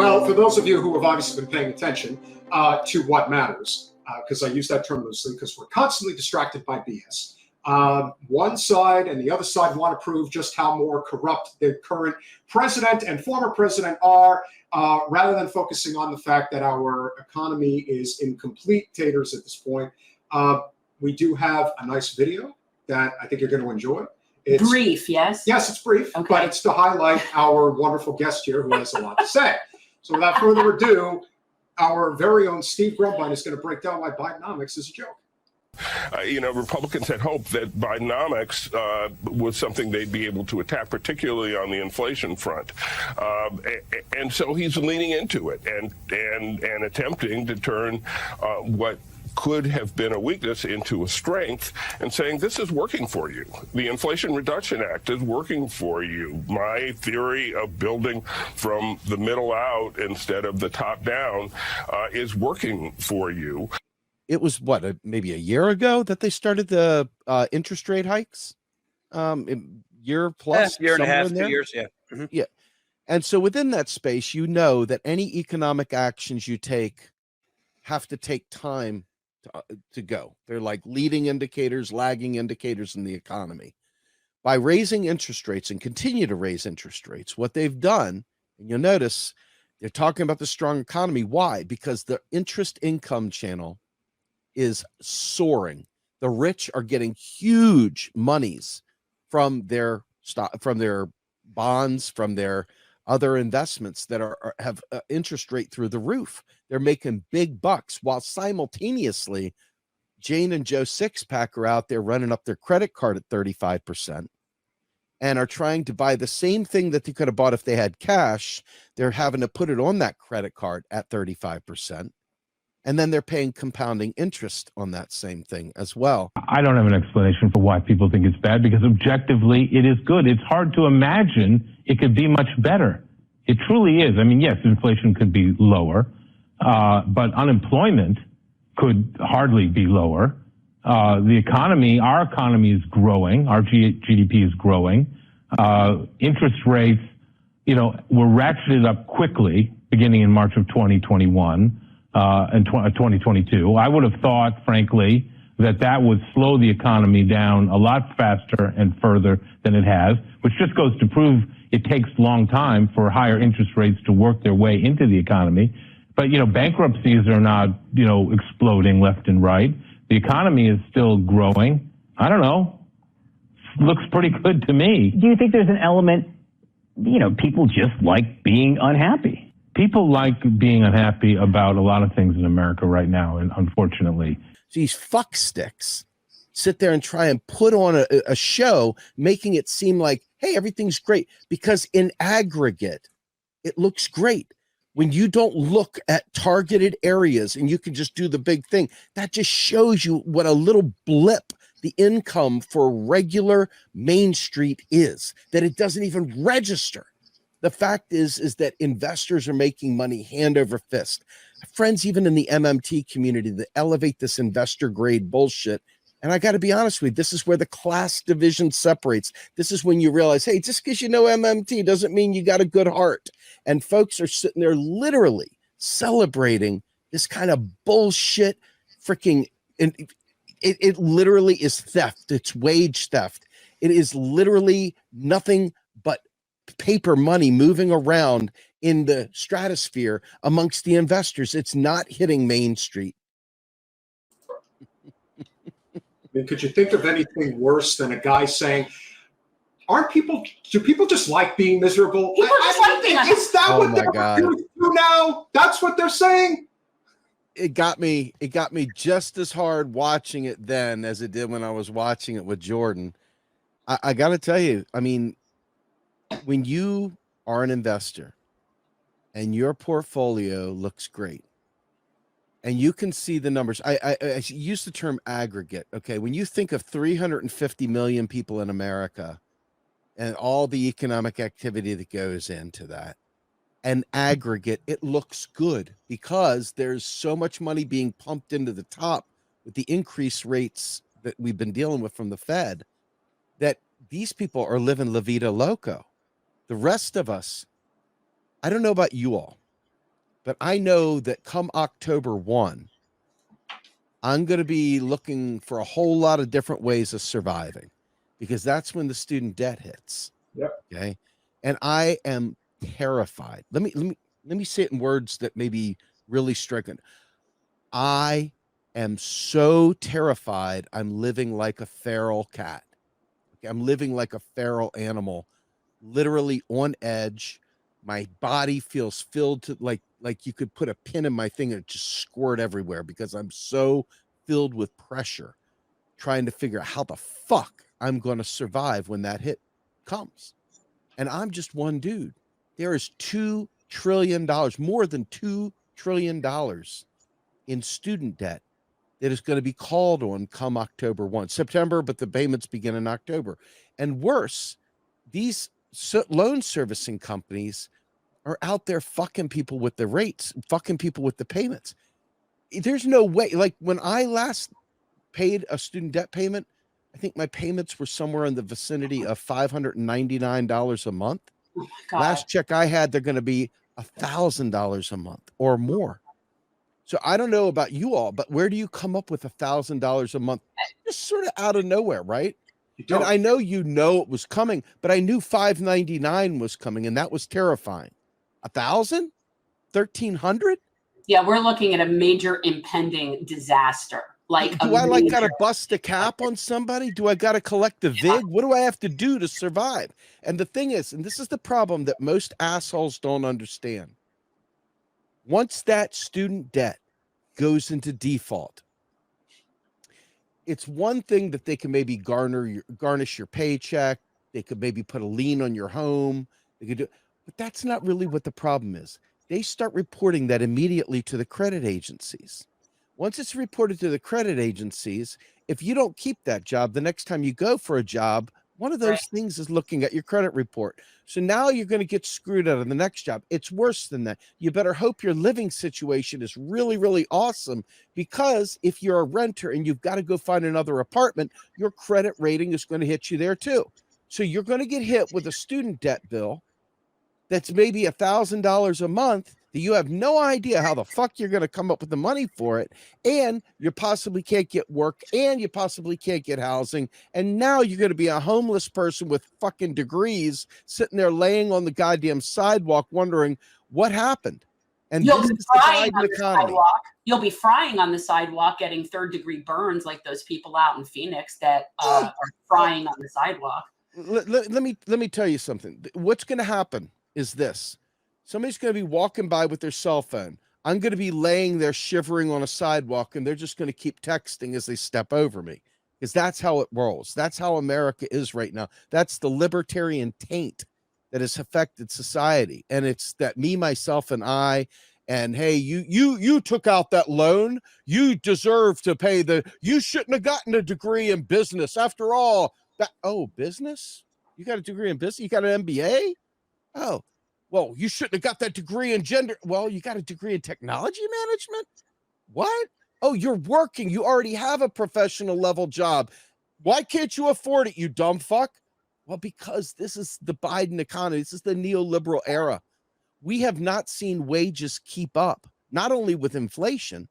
Well, for those of you who have obviously been paying attention to what matters, because I use that term loosely, because we're constantly distracted by BS. One side and the other side want to prove just how more corrupt the current president and former president are, rather than focusing on the fact that our economy is in complete taters at this point. We do have a nice video that I think you're going to enjoy. It's brief, yes? Yes, it's brief, okay. But it's to highlight our wonderful guest here who has a lot to say. So without further ado, our very own Steve Grumbine is going to break down why Bidenomics is a joke. Republicans had hoped that Bidenomics was something they'd be able to attack, particularly on the inflation front. And so he's leaning into it and attempting to turn what could have been a weakness into a strength and saying, this is working for you. The Inflation Reduction Act is working for you. My theory of building from the middle out instead of the top down is working for you. It was maybe a year ago that they started the interest rate hikes, year plus, year and a half, 2 years, yeah. Mm-hmm. Yeah. And so within that space, you know that any economic actions you take have to take time to go. They're like leading indicators, lagging indicators in the economy. By raising interest rates and continue to raise interest rates, what they've done, and you'll notice they're talking about the strong economy. Why? Because the interest income channel is soaring. The rich are getting huge monies from their stock, from their bonds, from their other investments that have interest rate through the roof. They're making big bucks while simultaneously Jane and Joe Sixpack are out there running up their credit card at 35% and are trying to buy the same thing that they could have bought if they had cash. They're having to put it on that credit card at 35%. And then they're paying compounding interest on that same thing as well. I don't have an explanation for why people think it's bad, because objectively it is good. It's hard to imagine it could be much better. It truly is. I mean, yes, inflation could be lower, but unemployment could hardly be lower. The economy, our economy is growing. Our GDP is growing. Interest rates, were ratcheted up quickly beginning in March of 2021. And 2022. I would have thought, frankly, that would slow the economy down a lot faster and further than it has, which just goes to prove it takes a long time for higher interest rates to work their way into the economy. But, bankruptcies are not, exploding left and right. The economy is still growing. I don't know. Looks pretty good to me. Do you think there's an element, people just like being unhappy? People like being unhappy about a lot of things in America right now, and unfortunately. These fucksticks sit there and try and put on a show, making it seem like, hey, everything's great, because in aggregate, it looks great. When you don't look at targeted areas and you can just do the big thing, that just shows you what a little blip the income for regular Main Street is, that it doesn't even register. The fact is that investors are making money hand over fist. Friends, even in the MMT community, that elevate this investor grade bullshit. And I got to be honest with you, this is where the class division separates. This is when you realize, hey, just because you know MMT doesn't mean you got a good heart. And folks are sitting there literally celebrating this kind of bullshit freaking, it literally is theft. It's wage theft. It is literally nothing but paper money moving around in the stratosphere amongst the investors. It's not hitting Main Street. I mean, could you think of anything worse than a guy saying, do people just like being miserable? People just like being miserable. Is that what they're doing now? That's what they're saying? It got me just as hard watching it then as it did when I was watching it with Jordan. I got to tell you, I mean, when you are an investor and your portfolio looks great and you can see the numbers, I use the term aggregate. Okay. When you think of 350 million people in America and all the economic activity that goes into that, and aggregate, it looks good because there's so much money being pumped into the top with the increased rates that we've been dealing with from the Fed, that these people are living la vida loco. The rest of us, I don't know about you all, but I know that come October 1, I'm going to be looking for a whole lot of different ways of surviving, because that's when the student debt hits. Yep. Okay. And I am terrified. Let me say it in words that may be really striking. I am so terrified. I'm living like a feral cat. Okay? I'm living like a feral animal, literally on edge. My body feels filled to like you could put a pin in my thing and just squirt everywhere, because I'm so filled with pressure, trying to figure out how the fuck I'm going to survive when that hit comes. And I'm just one dude. There is $2 trillion, more than $2 trillion in student debt that is going to be called on come October 1, September, but the payments begin in October. And worse, these loan servicing companies are out there fucking people with the rates, fucking people with the payments. There's no way. Like when I last paid a student debt payment, I think my payments were somewhere in the vicinity of $599 a month. God. Last check I had, they're going to be $1,000 a month or more. So I don't know about you all, but where do you come up with $1,000 a month? Just sort of out of nowhere, right? And I know it was coming, but I knew $599 was coming, and that was terrifying. 1,000? 1,300? Yeah, we're looking at a major impending disaster. Like, do I like gotta bust a cap on somebody? Do I gotta collect the VIG? What do I have to do to survive? And the thing is, and this is the problem that most assholes don't understand. Once that student debt goes into default, it's one thing that they can maybe garnish your paycheck. They could maybe put a lien on your home. They could do, but that's not really what the problem is. They start reporting that immediately to the credit agencies. Once it's reported to the credit agencies, if you don't keep that job, the next time you go for a job, one of those things is looking at your credit report. So now you're going to get screwed out of the next job. It's worse than that. You better hope your living situation is really, really awesome, because if you're a renter and you've got to go find another apartment, your credit rating is going to hit you there too. So you're going to get hit with a student debt bill that's maybe $1,000 a month that you have no idea how the fuck you're going to come up with the money for it. And you possibly can't get work, and you possibly can't get housing. And now you're going to be a homeless person with fucking degrees sitting there laying on the goddamn sidewalk wondering what happened. And you'll this be is the frying Biden on the economy. sidewalk. You'll be frying on the sidewalk, getting third-degree burns like those people out in Phoenix that are frying on the sidewalk. Let me tell you something. What's going to happen is this. Somebody's going to be walking by with their cell phone. I'm going to be laying there shivering on a sidewalk, and they're just going to keep texting as they step over me, because that's how it rolls. That's how America is right now. That's the libertarian taint that has affected society. And it's that me, myself, and I, and hey, you took out that loan. You deserve to pay you shouldn't have gotten a degree in business. After all, business? You got a degree in business? You got an MBA? Oh, well, you shouldn't have got that degree in gender. Well, you got a degree in technology management? What? Oh, you're working. You already have a professional level job. Why can't you afford it, you dumb fuck? Well, because this is the Biden economy. This is the neoliberal era. We have not seen wages keep up, not only with inflation,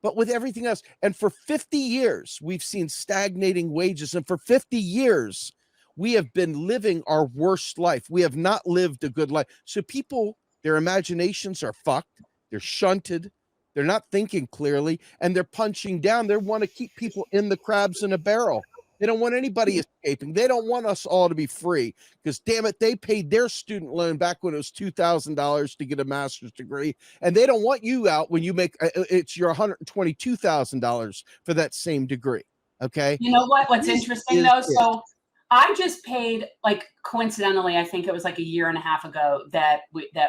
but with everything else. And for 50 years, we've seen stagnating wages. And for 50 years, we have been living our worst life. We have not lived a good life. So people, their imaginations are fucked. They're shunted. They're not thinking clearly, and they're punching down. They want to keep people in the crabs in a barrel. They don't want anybody escaping. They don't want us all to be free, because damn it, they paid their student loan back when it was $2,000 to get a master's degree. And they don't want you out when you make it's your $122,000 for that same degree. Okay. You know what's interesting though? So I just paid, like, coincidentally, I think it was like a year and a half ago that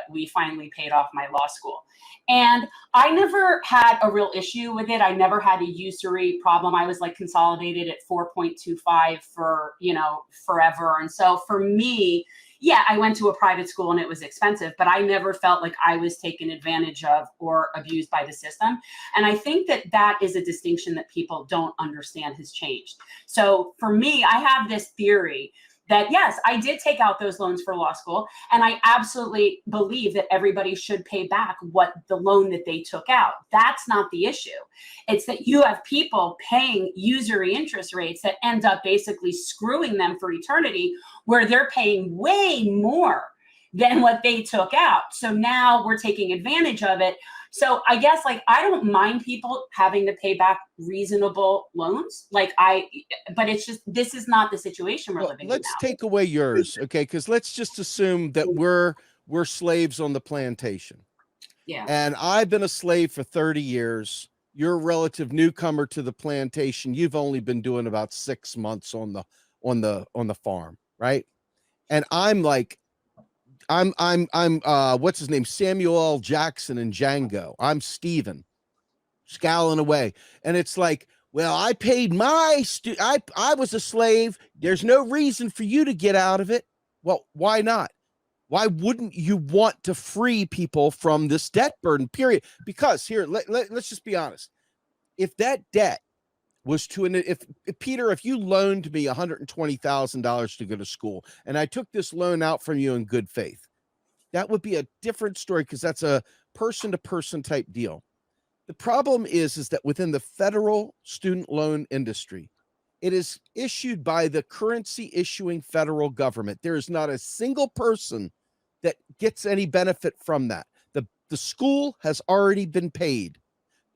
we finally paid off my law school. And I never had a real issue with it. I never had a usury problem. I was like consolidated at 4.25 for, forever. And so for me, yeah, I went to a private school and it was expensive, but I never felt like I was taken advantage of or abused by the system. And I think that is a distinction that people don't understand has changed. So for me, I have this theory that yes, I did take out those loans for law school, and I absolutely believe that everybody should pay back what the loan that they took out. That's not the issue. It's that you have people paying usury interest rates that end up basically screwing them for eternity, where they're paying way more than what they took out. So now we're taking advantage of it. So I guess like I don't mind people having to pay back reasonable loans. But it's just, this is not the situation we're living in now. Let's take away yours, okay? Because let's just assume that we're slaves on the plantation. Yeah. And I've been a slave for 30 years. You're a relative newcomer to the plantation. You've only been doing about 6 months on the farm, right? And I'm like, I'm what's his name? Samuel L. Jackson in Django. I'm Steven, scowling away. And it's like, well, I paid I was a slave. There's no reason for you to get out of it. Well, why not? Why wouldn't you want to free people from this debt burden, period? Because here, let's just be honest. If that debt was if Peter, if you loaned me $120,000 to go to school and I took this loan out from you in good faith, that would be a different story because that's a person-to-person type deal. The problem is that within the federal student loan industry, it is issued by the currency issuing federal government. There is not a single person that gets any benefit from that. The school has already been paid.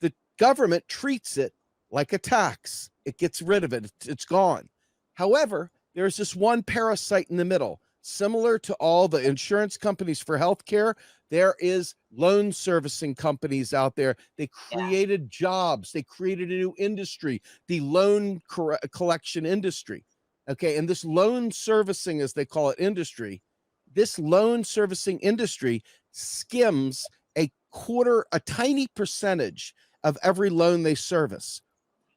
The government treats it like a tax. It gets rid of it. It's gone. However, there's this one parasite in the middle. Similar to all the insurance companies for healthcare, there is loan servicing companies out there. They created jobs. They created a new industry, the loan collection industry. Okay, and this loan servicing, as they call it, industry, this loan servicing industry skims a tiny percentage of every loan they service.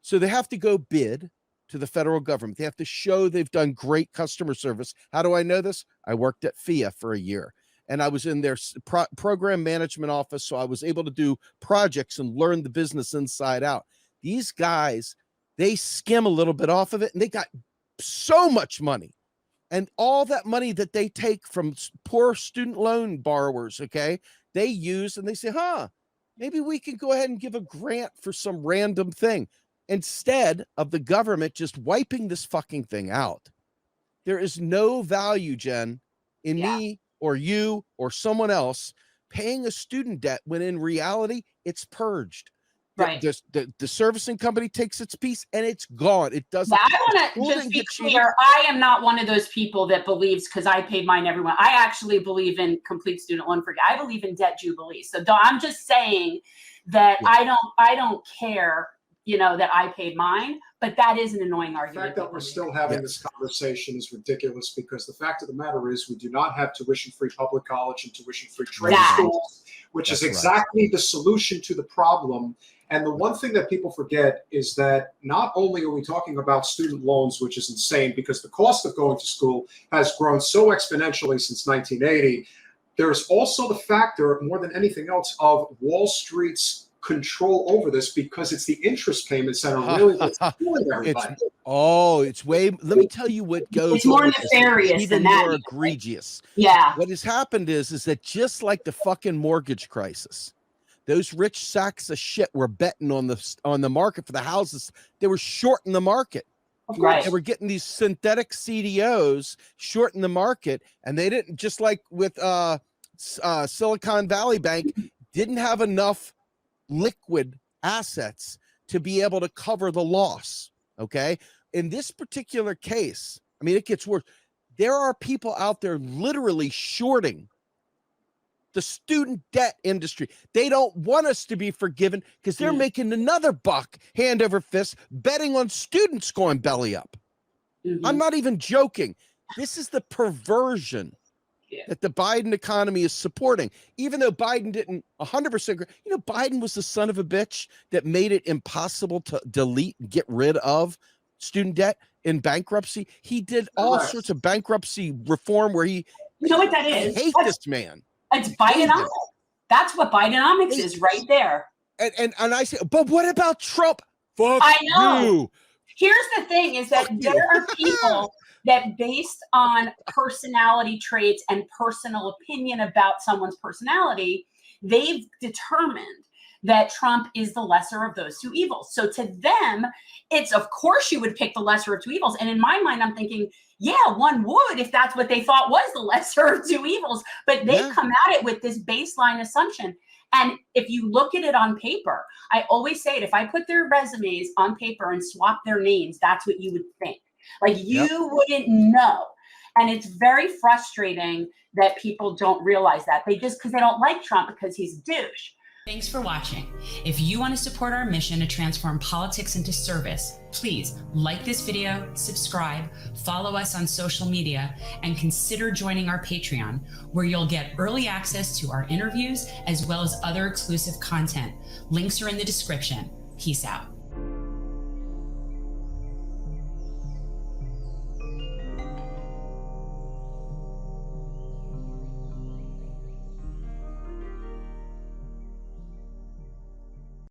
So they have to go bid to the federal government. They have to show they've done great customer service. How do I know this? I worked at FIA for a year, and I was in their program management office, so I was able to do projects and learn the business inside out. These guys, they skim a little bit off of it, and they got so much money. And all that money that they take from poor student loan borrowers, okay, they use, and they say, maybe we can go ahead and give a grant for some random thing. Instead of the government just wiping this fucking thing out. There is no value, Jen, in me or you or someone else paying a student debt when in reality it's purged. Right. The servicing company takes its piece and it's gone. It doesn't. I want to just be clear. I am not one of those people that believes because I paid mine everyone. I actually believe in complete student loan forgiveness. I believe in debt jubilee. So I'm just saying that I don't care, that I paid mine, but that is an annoying argument. The fact that we're still having this conversation is ridiculous because the fact of the matter is we do not have tuition-free public college and tuition-free trade schools, which is exactly the solution to the problem. And the one thing that people forget is that not only are we talking about student loans, which is insane because the cost of going to school has grown so exponentially since 1980, there's also the factor, more than anything else, of Wall Street's control over this because it's the interest payments that are really what's killing everybody. Let me tell you what goes it's more nefarious even than that. More egregious. Yeah. What has happened is that just like the fucking mortgage crisis, those rich sacks of shit were betting on the market for the houses. They were shorting the market. Right. They were getting these synthetic CDOs shorting the market, and they didn't, just like with Silicon Valley Bank, didn't have enough liquid assets to be able to cover the loss. Okay. In this particular case, I mean, it gets worse. There are people out there literally shorting the student debt industry. They don't want us to be forgiven because they're making another buck hand over fist betting on students going belly up. I'm not even joking. This is the perversion that the Biden economy is supporting, even though Biden didn't 100%. Biden was the son of a bitch that made it impossible to delete and get rid of student debt in bankruptcy. He did all sorts of bankruptcy reform where he. You know what that is? I hate this man. It's Bidenomics. That's what Bidenomics is right there. And I say, but what about Trump? Fuck I know. you. Here's the thing: is that there are people that based on personality traits and personal opinion about someone's personality, they've determined that Trump is the lesser of those two evils. So to them, it's of course you would pick the lesser of two evils. And in my mind, I'm thinking, yeah, one would if that's what they thought was the lesser of two evils. But they come at it with this baseline assumption. And if you look at it on paper, I always say it, if I put their resumes on paper and swap their names, that's what you would think. Like you wouldn't know. And it's very frustrating that people don't realize that. They just, because they don't like Trump because he's a douche. Thanks for watching. If you want to support our mission to transform politics into service, please like this video, subscribe, follow us on social media, and consider joining our Patreon, where you'll get early access to our interviews as well as other exclusive content. Links are in the description. Peace out.